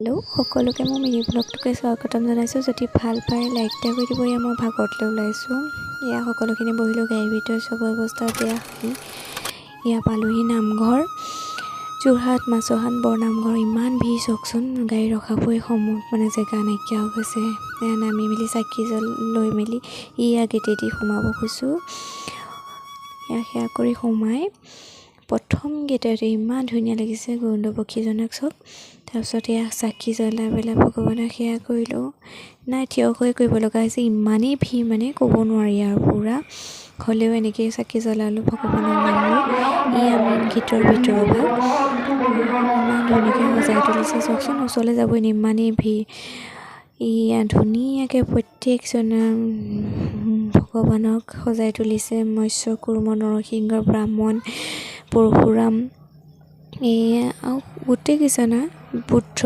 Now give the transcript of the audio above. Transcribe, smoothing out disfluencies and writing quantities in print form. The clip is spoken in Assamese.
হেল্ল' সকলোকে মই মিনি ব্লগটোকে স্বাগতম জনাইছোঁ। যদি ভাল পায় লাইক এটা কৰি দিব। মই ভাগতলৈ ওলাইছোঁ। সকলোখিনি বহিলোঁ গাড়ীৰ ভিতৰত চব অৱস্থা বেয়া। পালোহি নামঘৰ, যোৰহাট মাছহান বৰ নামঘৰ। ইমান ভিৰ চাওকচোন, গাড়ী ৰখাবই জেগা নাইকিয়া হৈ গৈছে। নামি মেলি চাকি লৈ মেলি গেটেদি সোমাব খোজোঁ। সেয়া কৰি সোমাই প্ৰথম গেটতে ইমান ধুনীয়া লাগিছে গৰুণ্ড পক্ষীজনক চব। তাৰপিছত চাকি জ্বলাই পেলাই ভগৱানক সেয়া কৰিলোঁ। নাই থিয় হৈ কৰিব লগা হৈছে, ইমানেই ভিৰ ক'ব নোৱাৰি আৰু পূৰা। হ'লেও এনেকৈ চাকি জ্বলালোঁ ভগৱানৰ নাম লৈ। মেইন গেটৰ ভিতৰৰ ভাগ ইমান ধুনীয়াকৈ সজাই তুলিছে চাওকচোন। ওচৰলৈ যাবই ইমানেই ভিৰ। ধুনীয়াকৈ প্ৰত্যেকজন ভগৱানক সজাই তুলিছে। মৎস্য কুৰ্ম নৰসিংহ ব্ৰাহ্মণ পৰশুৰাম আৰু গোটেইকেইজনা বুদ্ধ